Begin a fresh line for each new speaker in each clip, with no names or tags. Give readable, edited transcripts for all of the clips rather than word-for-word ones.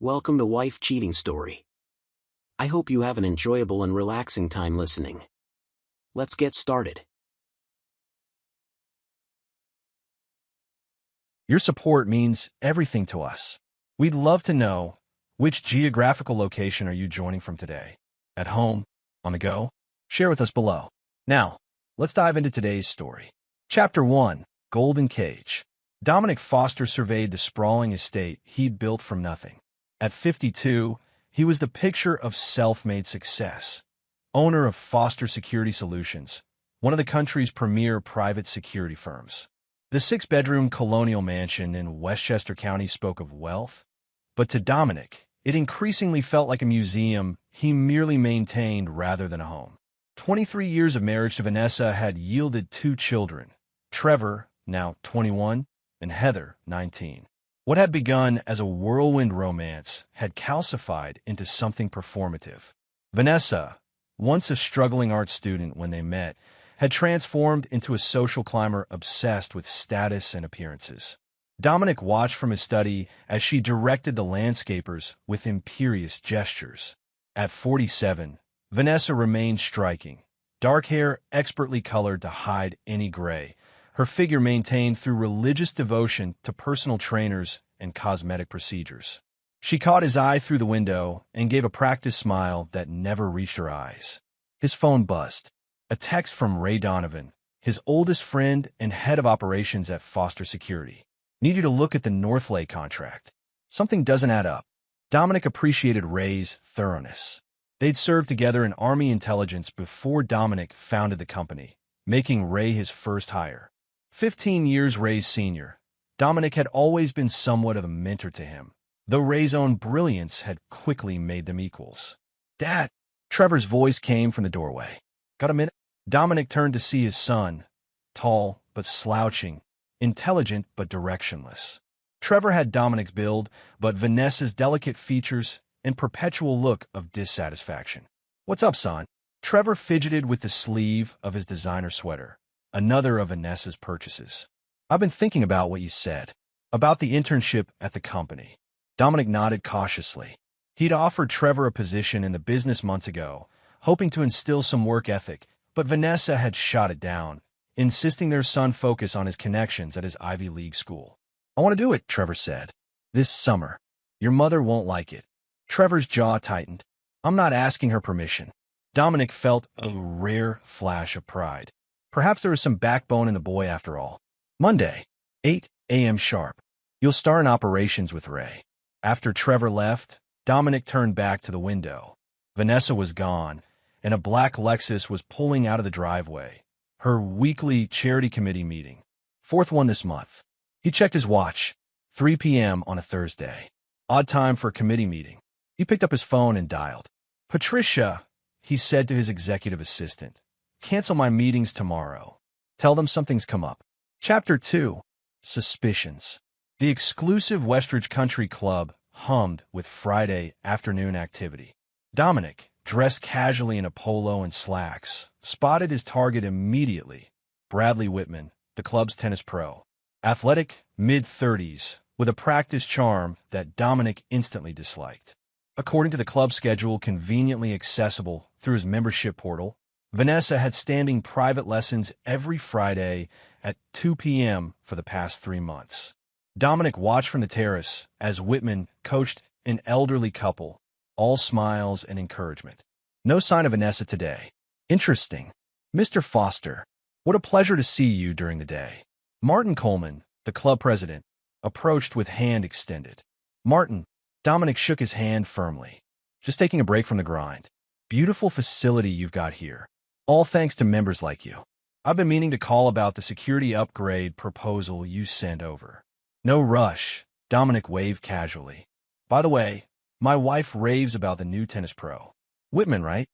Welcome to Wife Cheating Story. I hope you have an enjoyable and relaxing time listening. Let's get started.
Your support means everything to us. We'd love to know, which geographical location are you joining from today? At home? On the go? Share with us below. Now, let's dive into today's story. Chapter 1, Golden Cage. Dominic Foster surveyed the sprawling estate he'd built from nothing. At 52, he was the picture of self-made success. Owner of Foster Security Solutions, one of the country's premier private security firms. The six-bedroom colonial mansion in Westchester County spoke of wealth, but to Dominic, it increasingly felt like a museum he merely maintained rather than a home. 23 years of marriage to Vanessa had yielded 2 children, Trevor, now 21, and Heather, 19. What had begun as a whirlwind romance had calcified into something performative. Vanessa, once a struggling art student when they met, had transformed into a social climber obsessed with status and appearances. Dominic watched from his study as she directed the landscapers with imperious gestures. At 47, Vanessa remained striking, dark hair expertly colored to hide any gray, her figure maintained through religious devotion to personal trainers and cosmetic procedures. She caught his eye through the window and gave a practiced smile that never reached her eyes. His phone buzzed. A text from Ray Donovan, his oldest friend and head of operations at Foster Security. Need you to look at the Northlake contract. Something doesn't add up. Dominic appreciated Ray's thoroughness. They'd served together in Army intelligence before Dominic founded the company, making Ray his first hire. 15 years Ray's senior, Dominic had always been somewhat of a mentor to him, though Ray's own brilliance had quickly made them equals. "Dad!" Trevor's voice came from the doorway. "Got a minute?" Dominic turned to see his son, tall but slouching, intelligent but directionless. Trevor had Dominic's build, but Vanessa's delicate features and perpetual look of dissatisfaction. "What's up, son?" Trevor fidgeted with the sleeve of his designer sweater, another of Vanessa's purchases. "I've been thinking about what you said, about the internship at the company." Dominic nodded cautiously. He'd offered Trevor a position in the business months ago, hoping to instill some work ethic, but Vanessa had shot it down, insisting their son focus on his connections at his Ivy League school. "I want to do it," Trevor said. "This summer. Your mother won't like it." Trevor's jaw tightened. "I'm not asking her permission." Dominic felt a rare flash of pride. Perhaps there was some backbone in the boy after all. "Monday, 8 a.m. sharp. You'll start in operations with Ray." After Trevor left, Dominic turned back to the window. Vanessa was gone, and a black Lexus was pulling out of the driveway. Her weekly charity committee meeting. 4th one this month. He checked his watch. 3 p.m. on a Thursday. Odd time for a committee meeting. He picked up his phone and dialed. "Patricia," he said to his executive assistant, "cancel my meetings tomorrow. Tell them something's come up." Chapter 2, Suspicions. The exclusive Westridge Country Club hummed with Friday afternoon activity. Dominic, dressed casually in a polo and slacks, spotted his target immediately, Bradley Whitman, the club's tennis pro. Athletic, mid-30s, with a practice charm that Dominic instantly disliked. According to the club schedule conveniently accessible through his membership portal, Vanessa had standing private lessons every Friday at 2 p.m. for the past 3 months. Dominic watched from the terrace as Whitman coached an elderly couple, all smiles and encouragement. No sign of Vanessa today. "Interesting. Mr. Foster, what a pleasure to see you during the day." Martin Coleman, the club president, approached with hand extended. "Martin," Dominic shook his hand firmly. "Just taking a break from the grind. Beautiful facility you've got here. All thanks to members like you. I've been meaning to call about the security upgrade proposal you sent over." "No rush," Dominic waved casually. "By the way, my wife raves about the new tennis pro. Whitman, right?"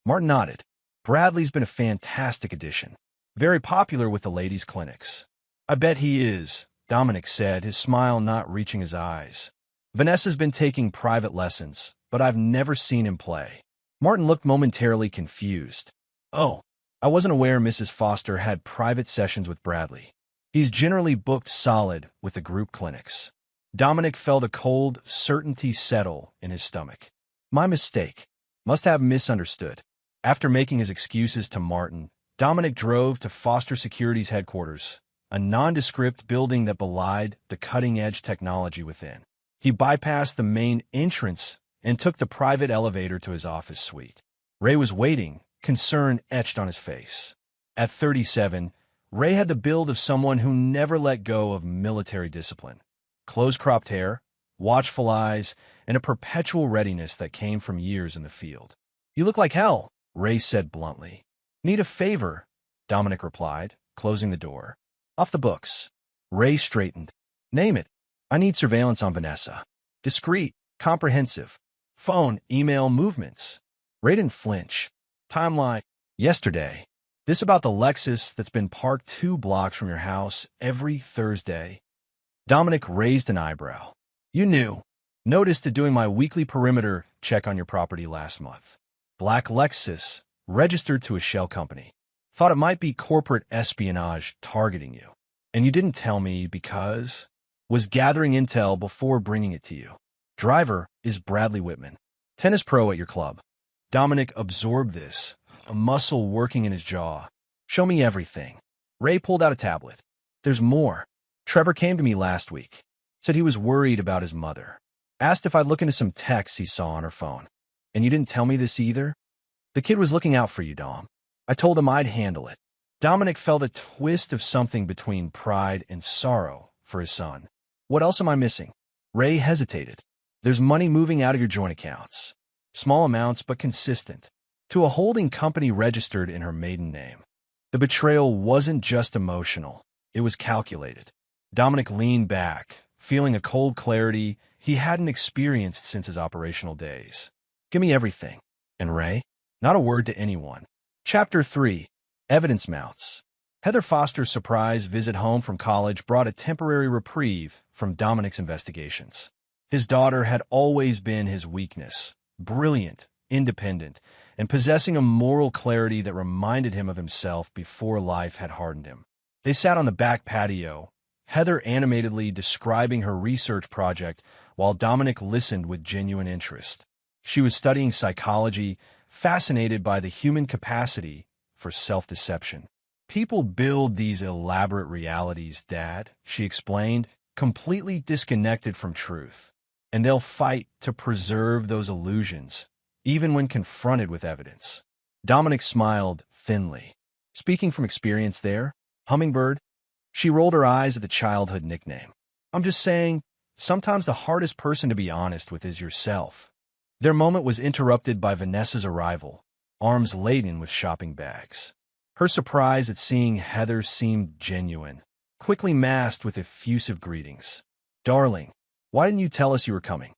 Martin nodded. "Bradley's been a fantastic addition. Very popular with the ladies' clinics." "I bet he is," Dominic said, his smile not reaching his eyes. "Vanessa's been taking private lessons, but I've never seen him play." Martin looked momentarily confused. "Oh, I wasn't aware Mrs. Foster had private sessions with Bradley. He's generally booked solid with the group clinics." Dominic felt a cold certainty settle in his stomach. My mistake. Must have misunderstood. After making his excuses to Martin, Dominic drove to Foster Security's headquarters, a nondescript building that belied the cutting-edge technology within. He bypassed the main entrance and took the private elevator to his office suite. Ray was waiting, concern etched on his face. At 37, Ray had the build of someone who never let go of military discipline. Close-cropped hair, watchful eyes, and a perpetual readiness that came from years in the field. You look like hell, Ray said bluntly. Need a favor, Dominic replied, closing the door. Off the books. Ray straightened. Name it. I need surveillance on Vanessa. Discreet, comprehensive. Phone, email, movements. Ray didn't flinch. Timeline. Yesterday. This about the Lexus that's been parked 2 blocks from your house every Thursday. Dominic raised an eyebrow. You knew. Noticed it doing my weekly perimeter check on your property last month. Black Lexus, registered to a shell company. Thought it might be corporate espionage targeting you. And you didn't tell me because... Was gathering intel before bringing it to you. Driver is Bradley Whitman. Tennis pro at your club. Dominic absorbed this, a muscle working in his jaw. Show me everything. Ray pulled out a tablet. There's more. Trevor came to me last week. Said he was worried about his mother. Asked if I'd look into some texts he saw on her phone. And you didn't tell me this either? The kid was looking out for you, Dom. I told him I'd handle it. Dominic felt a twist of something between pride and sorrow for his son. What else am I missing? Ray hesitated. There's money moving out of your joint accounts. Small amounts, but consistent. To a holding company registered in her maiden name. The betrayal wasn't just emotional. It was calculated. Dominic leaned back, feeling a cold clarity he hadn't experienced since his operational days. Give me everything. And Ray? Not a word to anyone. Chapter 3. Evidence Mounts. Heather Foster's surprise visit home from college brought a temporary reprieve from Dominic's investigations. His daughter had always been his weakness, brilliant, independent, and possessing a moral clarity that reminded him of himself before life had hardened him. They sat on the back patio, Heather animatedly describing her research project while Dominic listened with genuine interest. She was studying psychology, fascinated by the human capacity for self-deception. People build these elaborate realities, Dad, she explained, completely disconnected from truth. And they'll fight to preserve those illusions, even when confronted with evidence. Dominic smiled thinly. Speaking from experience there, Hummingbird, she rolled her eyes at the childhood nickname. I'm just saying, sometimes the hardest person to be honest with is yourself. Their moment was interrupted by Vanessa's arrival, arms laden with shopping bags. Her surprise at seeing Heather seemed genuine, quickly masked with effusive greetings. Darling, why didn't you tell us you were coming?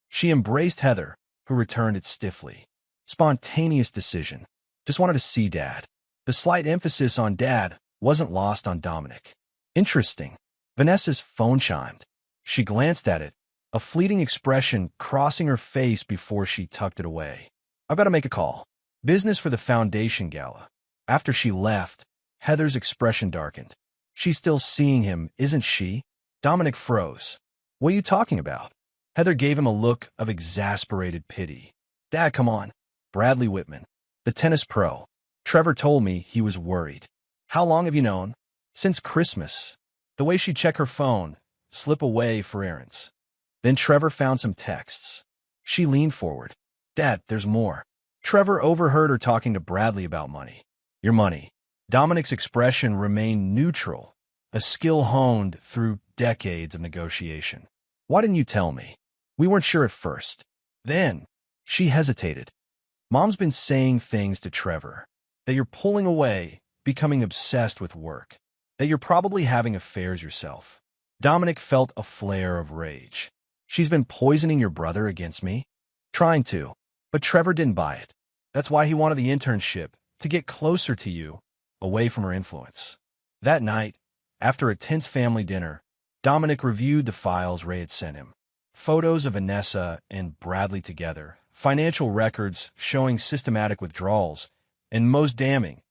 She embraced Heather, who returned it stiffly. Spontaneous decision. Just wanted to see Dad. The slight emphasis on Dad wasn't lost on Dominic. Interesting. Vanessa's phone chimed. She glanced at it, a fleeting expression crossing her face before she tucked it away. I've got to make a call. Business for the foundation gala. After she left, Heather's expression darkened. She's still seeing him, isn't she? Dominic froze. What are you talking about? Heather gave him a look of exasperated pity. Dad, come on. Bradley Whitman, the tennis pro. Trevor told me he was worried. How long have you known? Since Christmas. The way she'd check her phone, slip away for errands. Then Trevor found some texts. She leaned forward. Dad, there's more. Trevor overheard her talking to Bradley about money. Your money. Dominic's expression remained neutral, a skill honed through decades of negotiation. Why didn't you tell me? We weren't sure at first. Then, she hesitated. Mom's been saying things to Trevor. That you're pulling away, becoming obsessed with work. That you're probably having affairs yourself. Dominic felt a flare of rage. She's been poisoning your brother against me? Trying to. But Trevor didn't buy it. That's why he wanted the internship, to get closer to you, away from her influence. That night, after a tense family dinner, Dominic reviewed the files Ray had sent him. Photos of Vanessa and Bradley together, financial records showing systematic withdrawals, and most damning,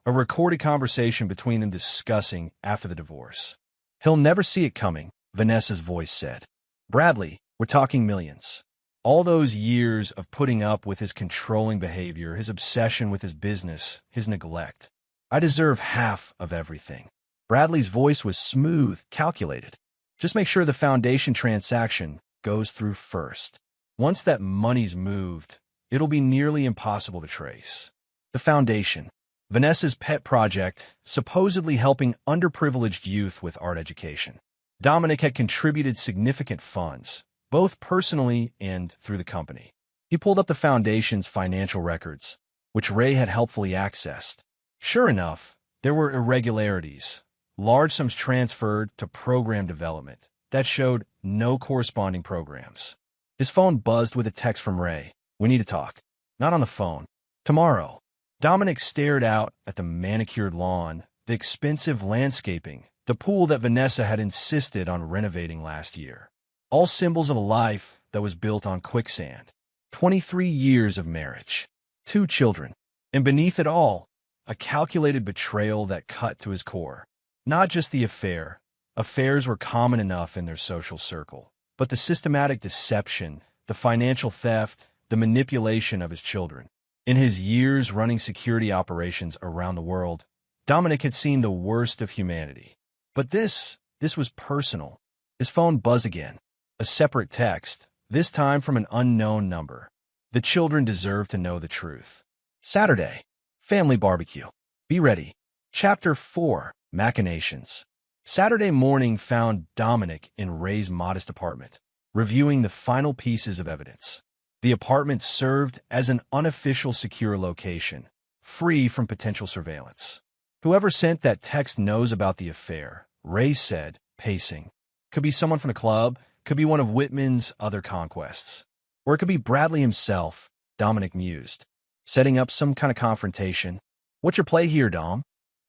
a recorded conversation between them discussing after the divorce. He'll never see it coming, Vanessa's voice said. Bradley, we're talking millions. All those years of putting up with his controlling behavior, his obsession with his business, his neglect. I deserve half of everything. Bradley's voice was smooth, calculated. Just make sure the foundation transaction goes through first. Once that money's moved, it'll be nearly impossible to trace. The foundation. Vanessa's pet project, supposedly helping underprivileged youth with art education. Dominic had contributed significant funds, both personally and through the company. He pulled up the foundation's financial records, which Ray had helpfully accessed. Sure enough, there were irregularities, large sums transferred to program development that showed no corresponding programs. His phone buzzed with a text from Ray. We need to talk. Not on the phone. Tomorrow. Dominic stared out at the manicured lawn, the expensive landscaping, the pool that Vanessa had insisted on renovating last year. All symbols of a life that was built on quicksand. 23 years of marriage. 2 children. And beneath it all, a calculated betrayal that cut to his core. Not just the affair. Affairs were common enough in their social circle. But the systematic deception, the financial theft, the manipulation of his children. In his years running security operations around the world, Dominic had seen the worst of humanity. But this was personal. His phone buzzed again. A separate text, this time from an unknown number. The children deserve to know the truth. Saturday. Family barbecue. Be ready. Chapter 4. Machinations. Saturday morning found Dominic in Ray's modest apartment, reviewing the final pieces of evidence. The apartment served as an unofficial secure location, free from potential surveillance. Whoever sent that text knows about the affair, Ray said, pacing. Could be someone from the club, could be one of Whitman's other conquests. Or it could be Bradley himself, Dominic mused. Setting up some kind of confrontation. What's your play here, Dom?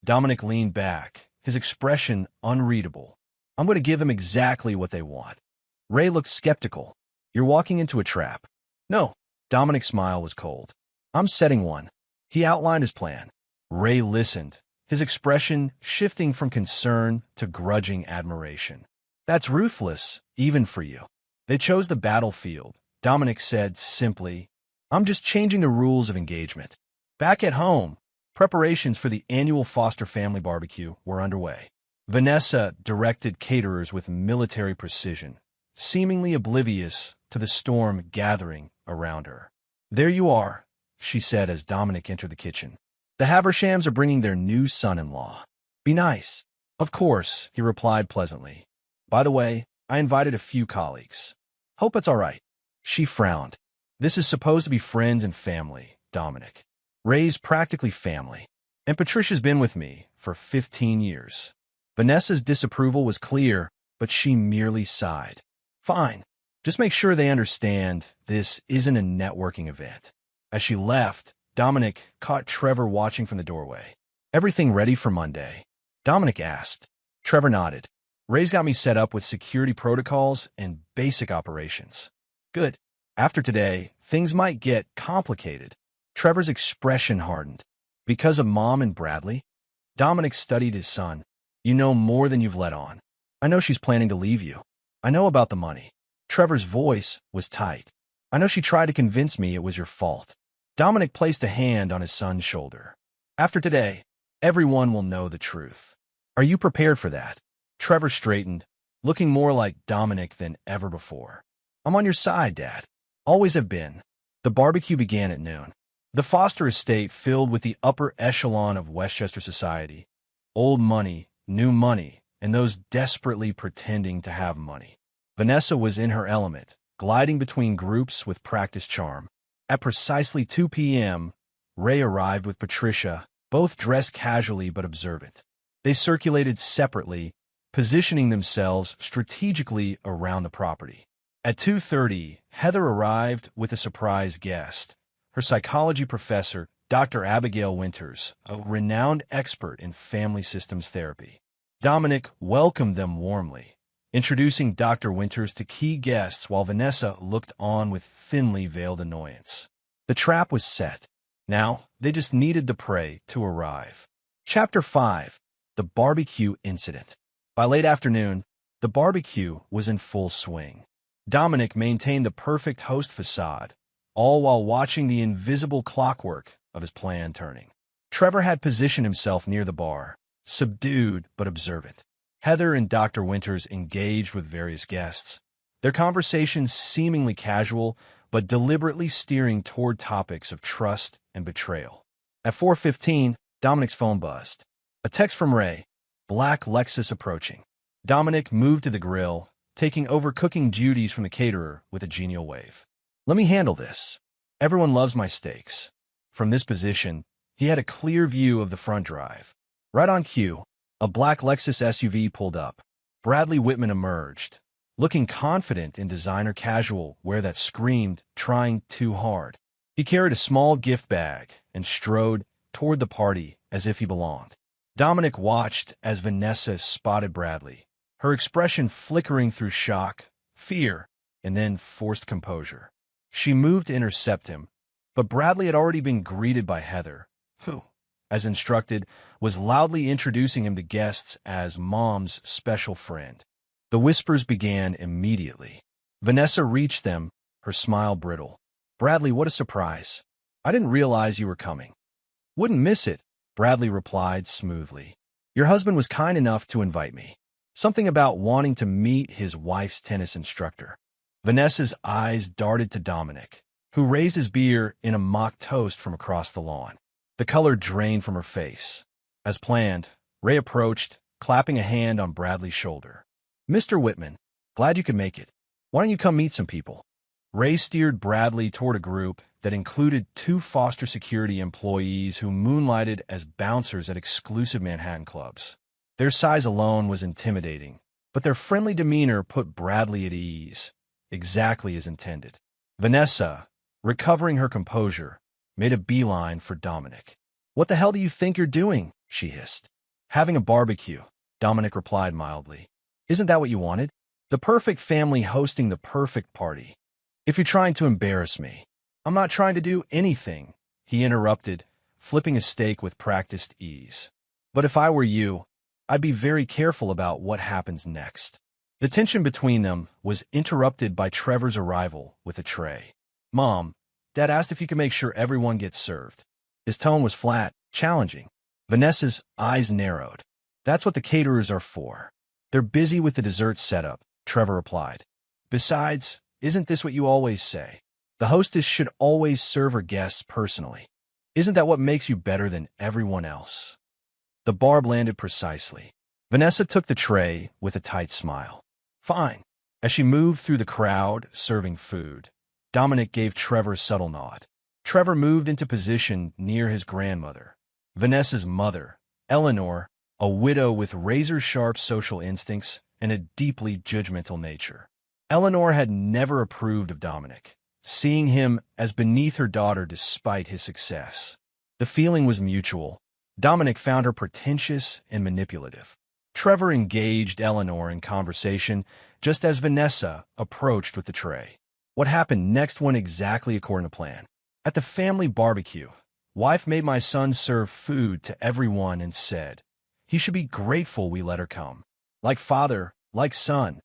Dominic leaned back, his expression unreadable. I'm going to give them exactly what they want. Ray looked skeptical. You're walking into a trap. No. Dominic's smile was cold. I'm setting one. He outlined his plan. Ray listened, his expression shifting from concern to grudging admiration. That's ruthless, even for you. They chose the battlefield. Dominic said simply, I'm just changing the rules of engagement. Back at home, preparations for the annual Foster family barbecue were underway. Vanessa directed caterers with military precision, seemingly oblivious to the storm gathering around her. There you are, she said as Dominic entered the kitchen. The Havershams are bringing their new son-in-law. Be nice. Of course, he replied pleasantly. By the way, I invited a few colleagues. Hope it's all right. She frowned. This is supposed to be friends and family, Dominic. Ray's practically family. And Patricia's been with me for 15 years. Vanessa's disapproval was clear, but she merely sighed. Fine. Just make sure they understand this isn't a networking event. As she left, Dominic caught Trevor watching from the doorway. Everything ready for Monday? Dominic asked. Trevor nodded. Ray's got me set up with security protocols and basic operations. Good. After today, things might get complicated. Trevor's expression hardened. Because of Mom and Bradley? Dominic studied his son. You know more than you've let on. I know she's planning to leave you. I know about the money. Trevor's voice was tight. I know she tried to convince me it was your fault. Dominic placed a hand on his son's shoulder. After today, everyone will know the truth. Are you prepared for that? Trevor straightened, looking more like Dominic than ever before. I'm on your side, Dad. Always have been. The barbecue began at noon. The Foster estate filled with the upper echelon of Westchester society. Old money, new money, and those desperately pretending to have money. Vanessa was in her element, gliding between groups with practiced charm. At precisely 2 p.m., Ray arrived with Patricia, both dressed casually but observant. They circulated separately, positioning themselves strategically around the property. At 2:30, Heather arrived with a surprise guest, her psychology professor, Dr. Abigail Winters, a renowned expert in family systems therapy. Dominic welcomed them warmly, introducing Dr. Winters to key guests while Vanessa looked on with thinly veiled annoyance. The trap was set. Now, they just needed the prey to arrive. Chapter 5. The Barbecue Incident. By late afternoon, the barbecue was in full swing. Dominic maintained the perfect host facade, all while watching the invisible clockwork of his plan turning. Trevor had positioned himself near the bar, subdued but observant. Heather and Dr. Winters engaged with various guests, their conversations seemingly casual but deliberately steering toward topics of trust and betrayal. At 4:15, Dominic's phone buzzed. A text from Ray, black Lexus approaching. Dominic moved to the grill, taking over cooking duties from the caterer with a genial wave. "Let me handle this. Everyone loves my steaks." From this position, he had a clear view of the front drive. Right on cue, a black Lexus SUV pulled up. Bradley Whitman emerged, looking confident in designer casual wear that screamed, "trying too hard." He carried a small gift bag and strode toward the party as if he belonged. Dominic watched as Vanessa spotted Bradley, her expression flickering through shock, fear, and then forced composure. She moved to intercept him, but Bradley had already been greeted by Heather, who, as instructed, was loudly introducing him to guests as Mom's special friend. The whispers began immediately. Vanessa reached them, her smile brittle. "Bradley, what a surprise. I didn't realize you were coming." "Wouldn't miss it," Bradley replied smoothly. "Your husband was kind enough to invite me. Something about wanting to meet his wife's tennis instructor." Vanessa's eyes darted to Dominic, who raised his beer in a mock toast from across the lawn. The color drained from her face. As planned, Ray approached, clapping a hand on Bradley's shoulder. "Mr. Whitman, glad you could make it. Why don't you come meet some people?" Ray steered Bradley toward a group that included 2 foster security employees who moonlighted as bouncers at exclusive Manhattan clubs. Their size alone was intimidating, but their friendly demeanor put Bradley at ease, exactly as intended. Vanessa, recovering her composure, made a beeline for Dominic. "What the hell do you think you're doing?" she hissed. "Having a barbecue," Dominic replied mildly. "Isn't that what you wanted? The perfect family hosting the perfect party. If you're trying to embarrass me." "I'm not trying to do anything," he interrupted, flipping a steak with practiced ease. "But if I were you, I'd be very careful about what happens next." The tension between them was interrupted by Trevor's arrival with a tray. "Mom, Dad asked if you could make sure everyone gets served." His tone was flat, challenging. Vanessa's eyes narrowed. "That's what the caterers are for. They're busy with the dessert setup," Trevor replied. "Besides, isn't this what you always say? The hostess should always serve her guests personally. Isn't that what makes you better than everyone else?" The barb landed precisely. Vanessa took the tray with a tight smile. "Fine." As she moved through the crowd, serving food, Dominic gave Trevor a subtle nod. Trevor moved into position near his grandmother, Vanessa's mother, Eleanor, a widow with razor-sharp social instincts and a deeply judgmental nature. Eleanor had never approved of Dominic, seeing him as beneath her daughter despite his success. The feeling was mutual. Dominic found her pretentious and manipulative. Trevor engaged Eleanor in conversation just as Vanessa approached with the tray. What happened next went exactly according to plan. At the family barbecue, wife made my son serve food to everyone and said, he should be grateful we let her come. Like father, like son.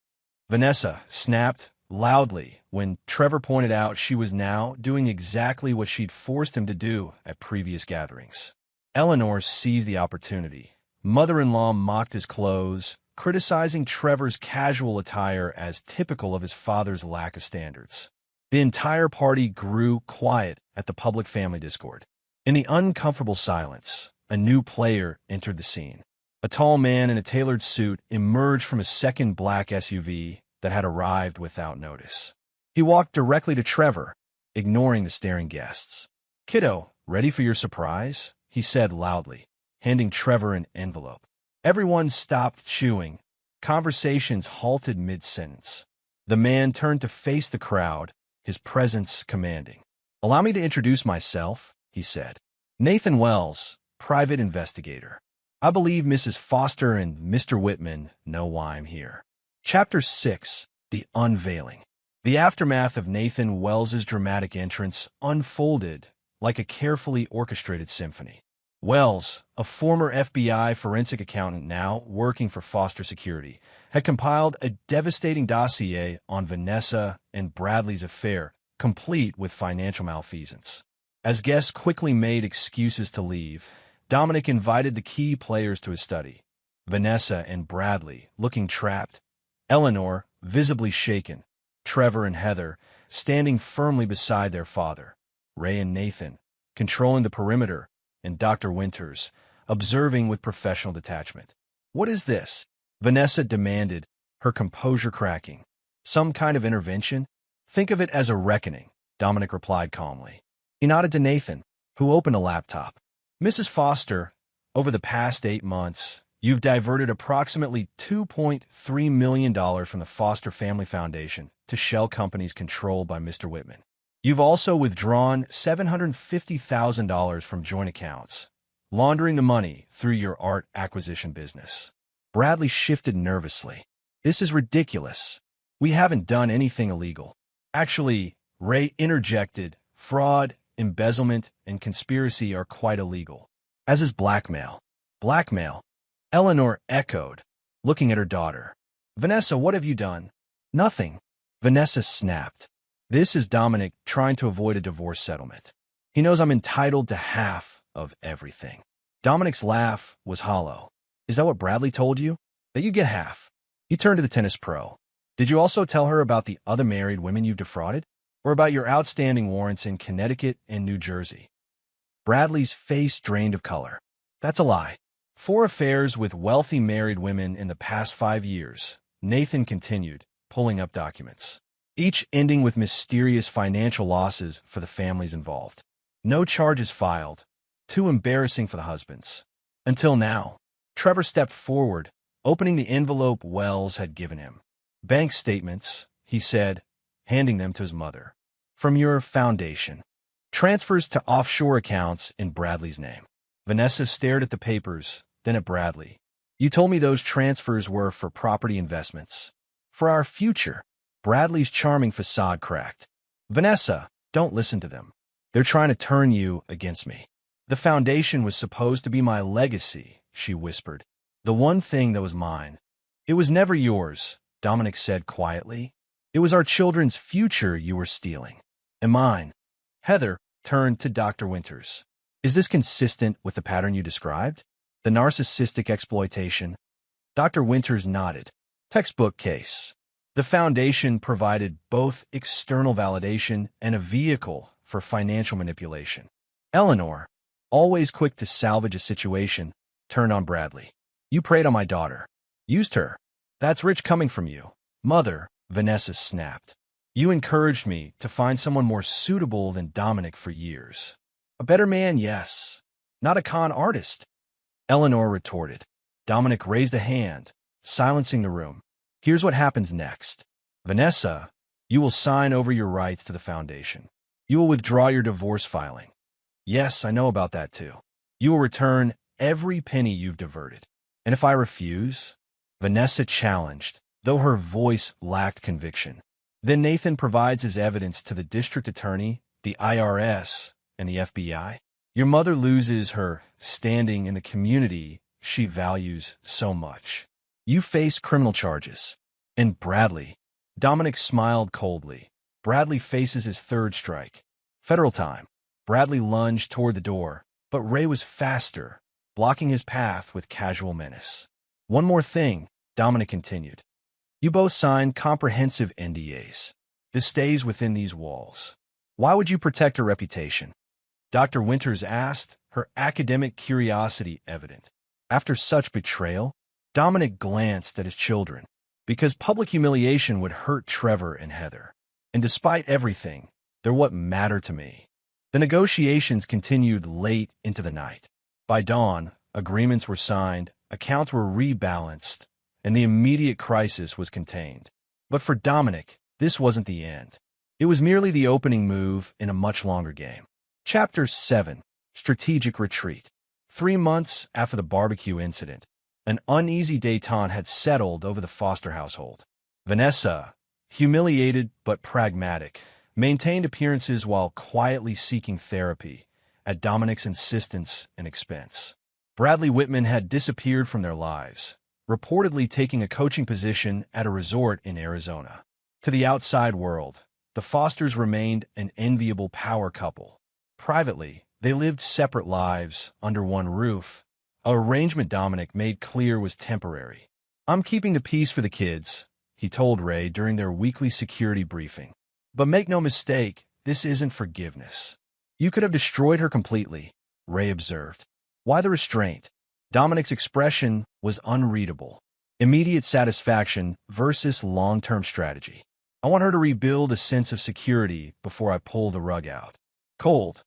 Vanessa snapped loudly when Trevor pointed out she was now doing exactly what she'd forced him to do at previous gatherings. Eleanor seized the opportunity. Mother-in-law mocked his clothes, criticizing Trevor's casual attire as typical of his father's lack of standards. The entire party grew quiet at the public family discord. In the uncomfortable silence, a new player entered the scene. A tall man in a tailored suit emerged from a second black SUV that had arrived without notice. He walked directly to Trevor, ignoring the staring guests. "Kiddo, ready for your surprise?" he said loudly, handing Trevor an envelope. Everyone stopped chewing. Conversations halted mid-sentence. The man turned to face the crowd, his presence commanding. "Allow me to introduce myself," he said. "Nathan Wells, private investigator. I believe Mrs. Foster and Mr. Whitman know why I'm here." Chapter 6, The Unveiling. The aftermath of Nathan Wells's dramatic entrance unfolded like a carefully orchestrated symphony. Wells, a former FBI forensic accountant now working for Foster Security, had compiled a devastating dossier on Vanessa and Bradley's affair, complete with financial malfeasance. As guests quickly made excuses to leave, Dominic invited the key players to his study. Vanessa and Bradley, looking trapped, Eleanor, visibly shaken, Trevor and Heather, standing firmly beside their father, Ray and Nathan, controlling the perimeter, and Dr. Winters, observing with professional detachment. "What is this?" Vanessa demanded, her composure cracking. "Some kind of intervention? Think of it as a reckoning," Dominic replied calmly. He nodded to Nathan, who opened a laptop. "Mrs. Foster, over the past 8 months, you've diverted approximately $2.3 million from the Foster Family Foundation to shell companies controlled by Mr. Whitman. You've also withdrawn $750,000 from joint accounts, laundering the money through your art acquisition business." Bradley shifted nervously. "This is ridiculous. We haven't done anything illegal." "Actually," Ray interjected, "fraud, embezzlement, and conspiracy are quite illegal. As is blackmail." "Blackmail?" Eleanor echoed, looking at her daughter. "Vanessa, what have you done?" "Nothing." Vanessa snapped. "This is Dominic trying to avoid a divorce settlement. He knows I'm entitled to half of everything." Dominic's laugh was hollow. "Is that what Bradley told you? That you get half?" He turned to the tennis pro. "Did you also tell her about the other married women you've defrauded? Or about your outstanding warrants in Connecticut and New Jersey?" Bradley's face drained of color. "That's a lie. 4 affairs with wealthy married women in the past 5 years," Nathan continued, pulling up documents, "each ending with mysterious financial losses for the families involved. No charges filed. Too embarrassing for the husbands. Until now." Trevor stepped forward, opening the envelope Wells had given him. "Bank statements," he said, handing them to his mother. "From your foundation. Transfers to offshore accounts in Bradley's name." Vanessa stared at the papers, then at Bradley. "You told me those transfers were for property investments. For our future." Bradley's charming facade cracked. "Vanessa, don't listen to them. They're trying to turn you against me." "The foundation was supposed to be my legacy," she whispered. "The one thing that was mine." "It was never yours," Dominic said quietly. "It was our children's future you were stealing. And mine." Heather turned to Dr. Winters. "Is this consistent with the pattern you described? The narcissistic exploitation?" Dr. Winters nodded. "Textbook case. The foundation provided both external validation and a vehicle for financial manipulation." Eleanor, always quick to salvage a situation, turned on Bradley. "You preyed on my daughter. Used her. That's rich coming from you." "Mother," Vanessa snapped. "You encouraged me to find someone more suitable than Dominic for years. A better man, yes. Not a con artist." Eleanor retorted. Dominic raised a hand, silencing the room. "Here's what happens next. Vanessa, you will sign over your rights to the foundation. You will withdraw your divorce filing. Yes, I know about that too. You will return every penny you've diverted. And if I refuse?" Vanessa challenged, though her voice lacked conviction. "Then Nathan provides his evidence to the district attorney, the IRS, and the FBI. Your mother loses her standing in the community she values so much. You face criminal charges." "And Bradley?" Dominic smiled coldly. "Bradley faces his 3rd strike. Federal time." Bradley lunged toward the door, but Ray was faster, blocking his path with casual menace. "One more thing," Dominic continued. "You both signed comprehensive NDAs. This stays within these walls. Why would you protect her reputation?" Dr. Winters asked, her academic curiosity evident. After such betrayal, Dominic glanced at his children. "Because public humiliation would hurt Trevor and Heather. And despite everything, they're what matter to me." The negotiations continued late into the night. By dawn, agreements were signed, accounts were rebalanced, and the immediate crisis was contained. But for Dominic, this wasn't the end. It was merely the opening move in a much longer game. Chapter 7. Strategic Retreat. 3 months after the barbecue incident, an uneasy détente had settled over the Foster household. Vanessa, humiliated but pragmatic, maintained appearances while quietly seeking therapy, at Dominic's insistence and expense. Bradley Whitman had disappeared from their lives, reportedly taking a coaching position at a resort in Arizona. To the outside world, the Fosters remained an enviable power couple. Privately, they lived separate lives under one roof, an arrangement Dominic made clear was temporary. "I'm keeping the peace for the kids," he told Ray during their weekly security briefing. "But make no mistake, this isn't forgiveness." "You could have destroyed her completely," Ray observed. "Why the restraint?" Dominic's expression was unreadable. Immediate satisfaction versus long-term strategy. "I want her to rebuild a sense of security before I pull the rug out." "Cold,"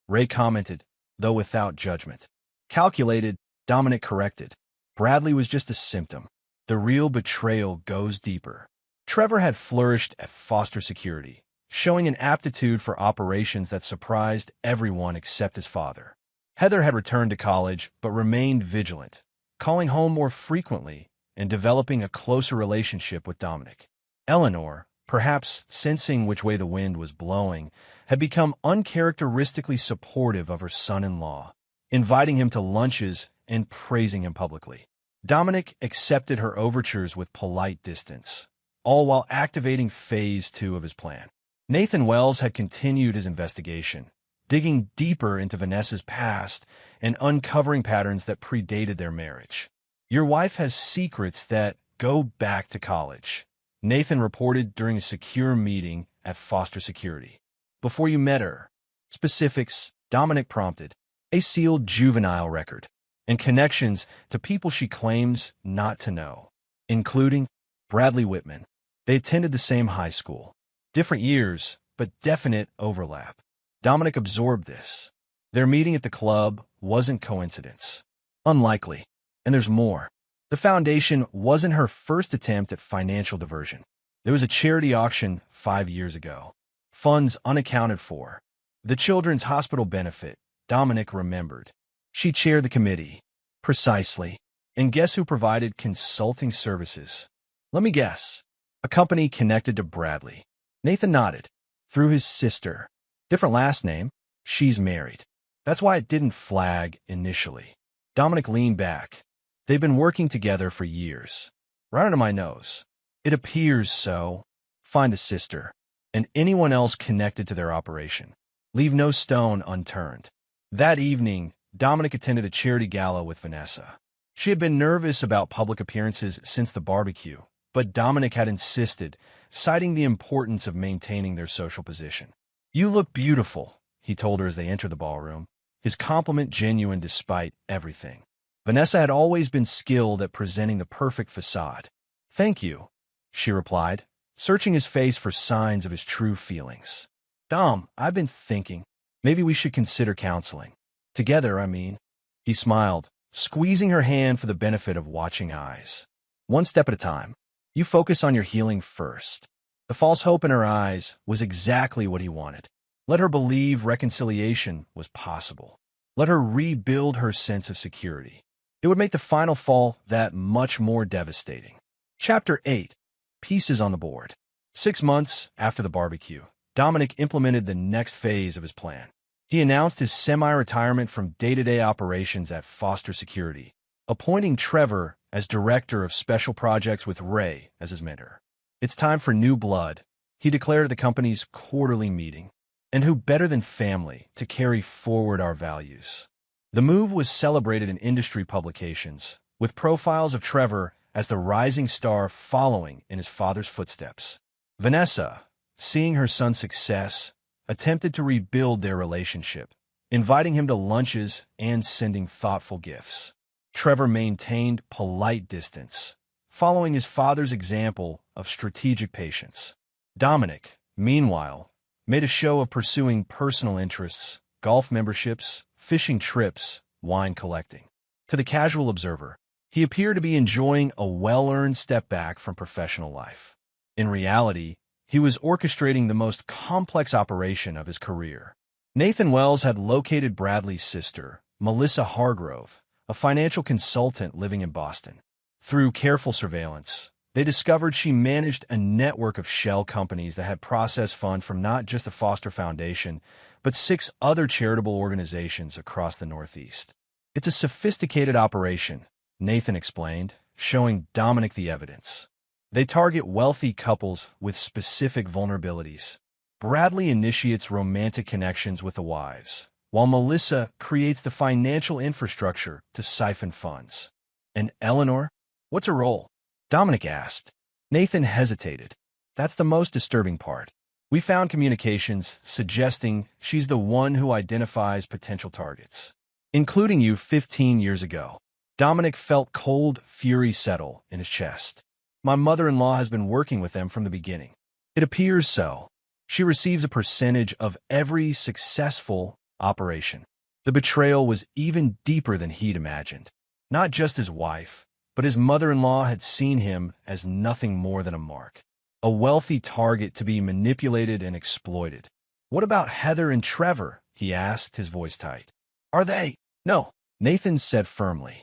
Ray commented, though without judgment. "Calculated," Dominic corrected. Bradley was just a symptom. The real betrayal goes deeper. Trevor had flourished at Foster Security, showing an aptitude for operations that surprised everyone except his father. Heather had returned to college but remained vigilant, calling home more frequently and developing a closer relationship with Dominic. Eleanor, perhaps sensing which way the wind was blowing, had become uncharacteristically supportive of her son-in-law, inviting him to lunches and praising him publicly. Dominic accepted her overtures with polite distance, all while activating Phase 2 of his plan. Nathan Wells had continued his investigation, digging deeper into Vanessa's past and uncovering patterns that predated their marriage. "Your wife has secrets that go back to college," Nathan reported during a secure meeting at Foster Security. "Before you met her." "Specifics," Dominic prompted. "A sealed juvenile record and connections to people she claims not to know, including Bradley Whitman. They attended the same high school. Different years, but definite overlap." Dominic absorbed this. Their meeting at the club wasn't coincidence. Unlikely. And there's more. The foundation wasn't her first attempt at financial diversion. There was a charity auction 5 years ago. Funds unaccounted for. The children's hospital benefit, Dominic remembered. She chaired the committee. Precisely. And guess who provided consulting services? "Let me guess. A company connected to Bradley." Nathan nodded. "Through his sister. Different last name. She's married. That's why it didn't flag initially." Dominic leaned back. "They've been working together for years. Right under my nose. It appears so. Find the sister, and anyone else connected to their operation. Leave no stone unturned." That evening, Dominic attended a charity gala with Vanessa. She had been nervous about public appearances since the barbecue, but Dominic had insisted, citing the importance of maintaining their social position. "You look beautiful," he told her as they entered the ballroom, his compliment genuine despite everything. Vanessa had always been skilled at presenting the perfect facade. "Thank you," she replied, searching his face for signs of his true feelings. "Dom, I've been thinking, maybe we should consider counseling. Together, I mean." He smiled, squeezing her hand for the benefit of watching eyes. "One step at a time. You focus on your healing first." The false hope in her eyes was exactly what he wanted. Let her believe reconciliation was possible. Let her rebuild her sense of security. It would make the final fall that much more devastating. Chapter 8. Pieces on the board. 6 months after the barbecue, Dominic implemented the next phase of his plan. He announced his semi-retirement from day-to-day operations at Foster Security, appointing Trevor as director of special projects with Ray as his mentor. "It's time for new blood," he declared at the company's quarterly meeting. "And who better than family to carry forward our values?" The move was celebrated in industry publications, with profiles of Trevor as the rising star following in his father's footsteps. Vanessa, seeing her son's success, attempted to rebuild their relationship, inviting him to lunches and sending thoughtful gifts. Trevor maintained polite distance, following his father's example of strategic patience. Dominic, meanwhile, made a show of pursuing personal interests, golf memberships, fishing trips, wine collecting. To the casual observer, he appeared to be enjoying a well-earned step back from professional life. In reality, he was orchestrating the most complex operation of his career. Nathan Wells had located Bradley's sister, Melissa Hargrove, a financial consultant living in Boston. Through careful surveillance, They discovered she managed a network of shell companies that had processed funds from not just the Foster Foundation, but 6 other charitable organizations across the Northeast. It's a sophisticated operation, Nathan explained, showing Dominic the evidence. They target wealthy couples with specific vulnerabilities. Bradley initiates romantic connections with the wives, while Melissa creates the financial infrastructure to siphon funds. And Eleanor? What's her role? Dominic asked. Nathan hesitated. That's the most disturbing part. We found communications suggesting she's the one who identifies potential targets, including you 15 years ago. Dominic felt cold fury settle in his chest. My mother-in-law has been working with them from the beginning. It appears so. She receives a percentage of every successful operation. The betrayal was even deeper than he'd imagined. Not just his wife, but his mother-in-law had seen him as nothing more than a mark, a wealthy target to be manipulated and exploited. What about Heather and Trevor? He asked, his voice tight. Are they? No, Nathan said firmly.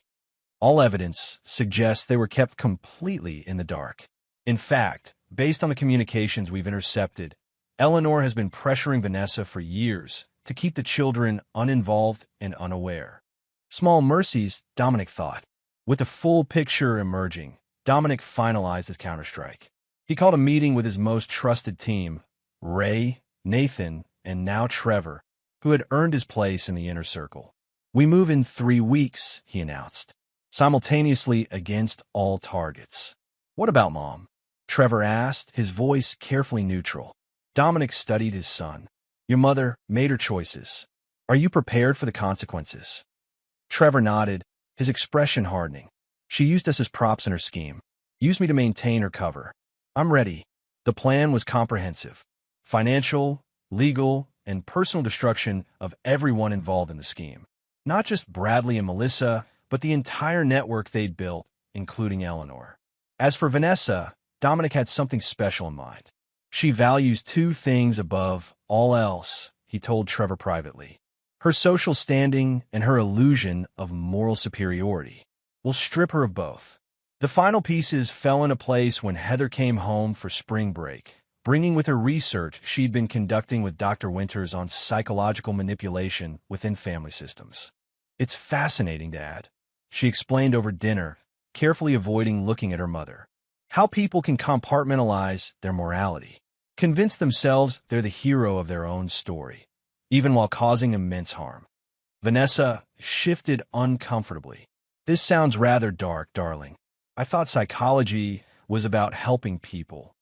All evidence suggests they were kept completely in the dark. In fact, based on the communications we've intercepted, Eleanor has been pressuring Vanessa for years to keep the children uninvolved and unaware. Small mercies, Dominic thought. With the full picture emerging, Dominic finalized his counterstrike. He called a meeting with his most trusted team, Ray, Nathan, and now Trevor, who had earned his place in the inner circle. We move in 3 weeks, he announced, simultaneously against all targets. What about Mom? Trevor asked, his voice carefully neutral. Dominic studied his son. Your mother made her choices. Are you prepared for the consequences? Trevor nodded, his expression hardening. She used us as props in her scheme, used me to maintain her cover. I'm ready. The plan was comprehensive. Financial, legal, and personal destruction of everyone involved in the scheme. Not just Bradley and Melissa, but the entire network they'd built, including Eleanor. As for Vanessa, Dominic had something special in mind. She values 2 things above all else, he told Trevor privately. Her social standing and her illusion of moral superiority. We'll strip her of both. The final pieces fell into place when Heather came home for spring break, bringing with her research she'd been conducting with Dr. Winters on psychological manipulation within family systems. It's fascinating, Dad, she explained over dinner, carefully avoiding looking at her mother. How people can compartmentalize their morality, convince themselves they're the hero of their own story, even while causing immense harm. Vanessa shifted uncomfortably. This sounds rather dark, darling. I thought psychology was about helping people.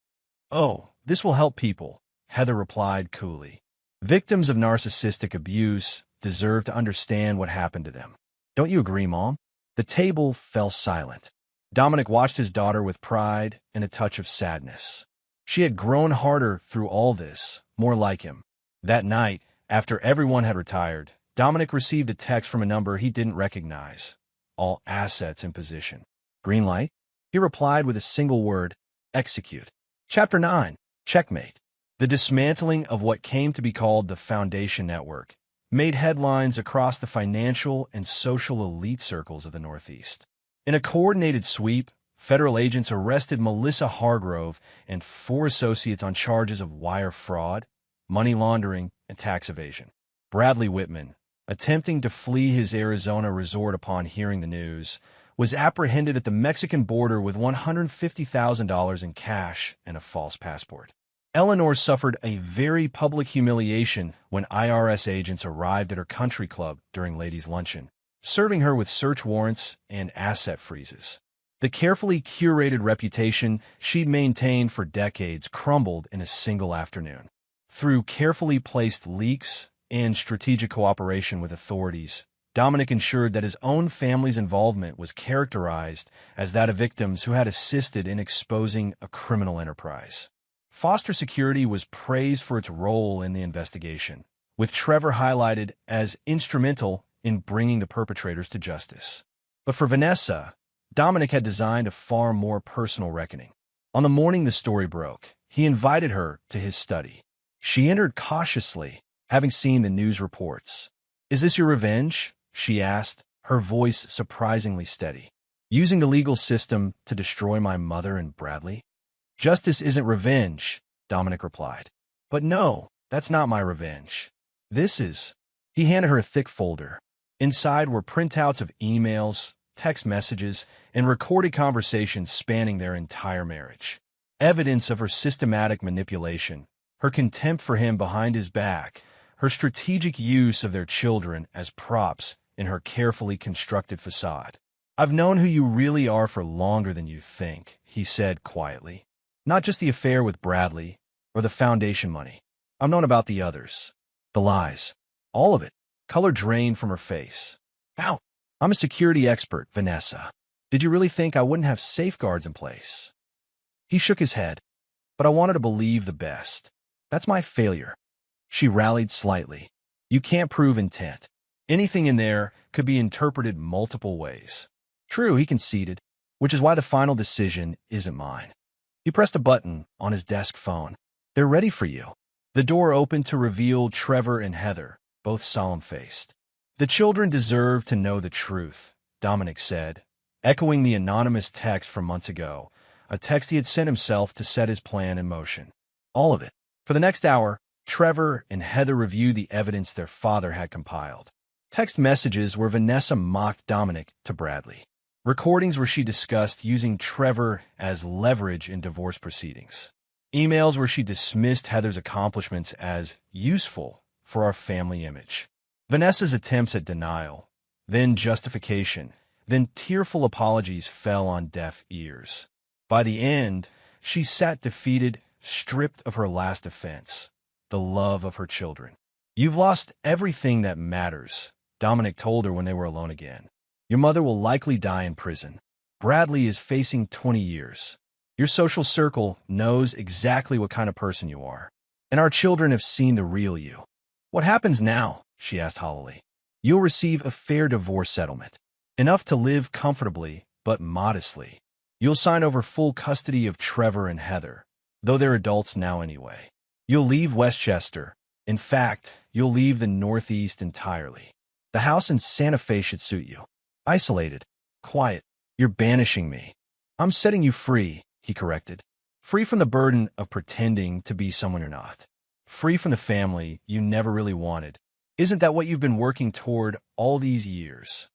Oh, this will help people, Heather replied coolly. Victims of narcissistic abuse deserve to understand what happened to them. Don't you agree, Mom? The table fell silent. Dominic watched his daughter with pride and a touch of sadness. She had grown harder through all this, more like him. That night, after everyone had retired, Dominic received a text from a number he didn't recognize. All assets in position. Green light? He replied with a single word, execute. Chapter 9, Checkmate. The dismantling of what came to be called the Foundation Network made headlines across the financial and social elite circles of the Northeast. In a coordinated sweep, federal agents arrested Melissa Hargrove and 4 associates on charges of wire fraud, money laundering, and tax evasion. Bradley Whitman, attempting to flee his Arizona resort upon hearing the news, was apprehended at the Mexican border with $150,000 in cash and a false passport. Eleanor suffered a very public humiliation when IRS agents arrived at her country club during ladies' luncheon, serving her with search warrants and asset freezes. The carefully curated reputation she'd maintained for decades crumbled in a single afternoon. Through carefully placed leaks and strategic cooperation with authorities, Dominic ensured that his own family's involvement was characterized as that of victims who had assisted in exposing a criminal enterprise. Foster Security was praised for its role in the investigation, with Trevor highlighted as instrumental in bringing the perpetrators to justice. But for Vanessa, Dominic had designed a far more personal reckoning. On the morning the story broke, he invited her to his study. She entered cautiously, having seen the news reports. "Is this your revenge?" she asked, her voice surprisingly steady. Using the legal system to destroy my mother and Bradley? Justice isn't revenge, Dominic replied. But no, that's not my revenge. This is. He handed her a thick folder. Inside were printouts of emails, text messages, and recorded conversations spanning their entire marriage. Evidence of her systematic manipulation, her contempt for him behind his back, her strategic use of their children as props in her carefully constructed facade. I've known who you really are for longer than you think, he said quietly. Not just the affair with Bradley or the foundation money. I've known about the others. The lies. All of it. Color drained from her face. Ow! I'm a security expert, Vanessa. Did you really think I wouldn't have safeguards in place? He shook his head. But I wanted to believe the best. That's my failure. She rallied slightly. You can't prove intent. Anything in there could be interpreted multiple ways. True, he conceded, which is why the final decision isn't mine. He pressed a button on his desk phone. They're ready for you. The door opened to reveal Trevor and Heather, both solemn-faced. The children deserve to know the truth, Dominic said, echoing the anonymous text from months ago, a text he had sent himself to set his plan in motion. All of it. For the next hour, Trevor and Heather reviewed the evidence their father had compiled. Text messages where Vanessa mocked Dominic to Bradley. Recordings where she discussed using Trevor as leverage in divorce proceedings. Emails where she dismissed Heather's accomplishments as useful for our family image. Vanessa's attempts at denial, then justification, then tearful apologies fell on deaf ears. By the end, she sat defeated, stripped of her last offense, the love of her children. You've lost everything that matters, Dominic told her when they were alone again. Your mother will likely die in prison. Bradley is facing 20 years. Your social circle knows exactly what kind of person you are. And our children have seen the real you. What happens now? She asked hollowly. You'll receive a fair divorce settlement. Enough to live comfortably, but modestly. You'll sign over full custody of Trevor and Heather, though they're adults now anyway. You'll leave Westchester. In fact, you'll leave the Northeast entirely. The house in Santa Fe should suit you. Isolated. Quiet. You're banishing me. I'm setting you free, he corrected. Free from the burden of pretending to be someone you're not. Free from the family you never really wanted. Isn't that what you've been working toward all these years?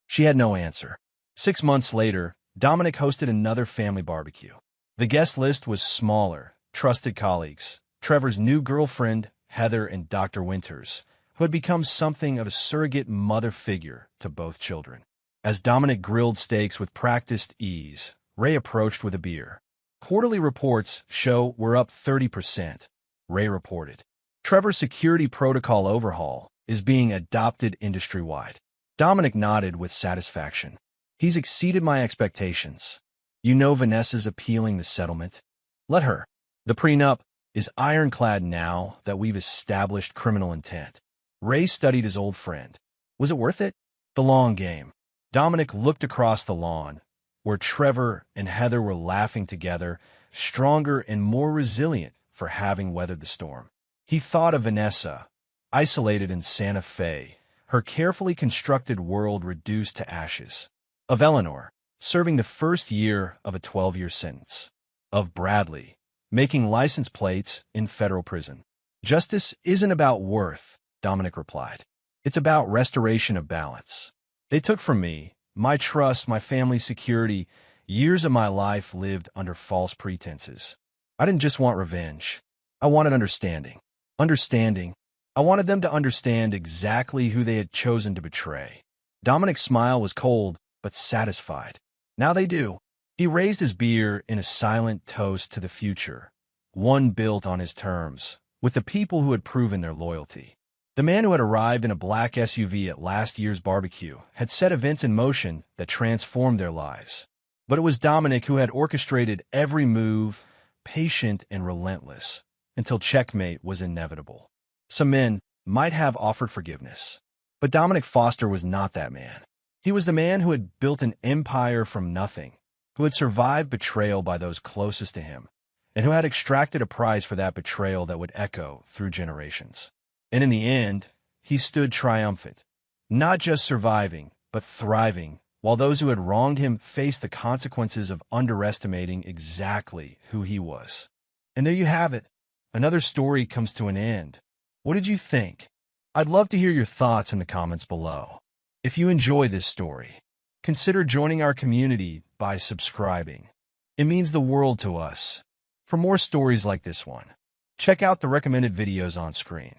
She had no answer. 6 months later, Dominic hosted another family barbecue. The guest list was smaller, trusted colleagues, Trevor's new girlfriend, Heather, and Dr. Winters, who had become something of a surrogate mother figure to both children. As Dominic grilled steaks with practiced ease, Ray approached with a beer. Quarterly reports show we're up 30%, Ray reported. Trevor's security protocol overhaul is being adopted industry-wide. Dominic nodded with satisfaction. He's exceeded my expectations. You know Vanessa's appealing the settlement. Let her. The prenup is ironclad now that we've established criminal intent. Ray studied his old friend. Was it worth it? The long game. Dominic looked across the lawn, where Trevor and Heather were laughing together, stronger and more resilient for having weathered the storm. He thought of Vanessa, isolated in Santa Fe, her carefully constructed world reduced to ashes. Of Eleanor, serving the first year of a 12-year sentence. Of Bradley, making license plates in federal prison. Justice isn't about worth, Dominic replied. It's about restoration of balance. They took from me my trust, my family's security, years of my life lived under false pretenses. I didn't just want revenge. I wanted understanding. Understanding. I wanted them to understand exactly who they had chosen to betray. Dominic's smile was cold, but satisfied. Now they do. He raised his beer in a silent toast to the future, one built on his terms, with the people who had proven their loyalty. The man who had arrived in a black SUV at last year's barbecue had set events in motion that transformed their lives. But it was Dominic who had orchestrated every move, patient and relentless, until checkmate was inevitable. Some men might have offered forgiveness, but Dominic Foster was not that man. He was the man who had built an empire from nothing, who had survived betrayal by those closest to him, and who had extracted a prize for that betrayal that would echo through generations. And in the end, he stood triumphant, not just surviving, but thriving while those who had wronged him faced the consequences of underestimating exactly who he was. And there you have it. Another story comes to an end. What did you think? I'd love to hear your thoughts in the comments below. If you enjoy this story, consider joining our community by subscribing. It means the world to us. For more stories like this one, check out the recommended videos on screen.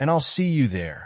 And I'll see you there.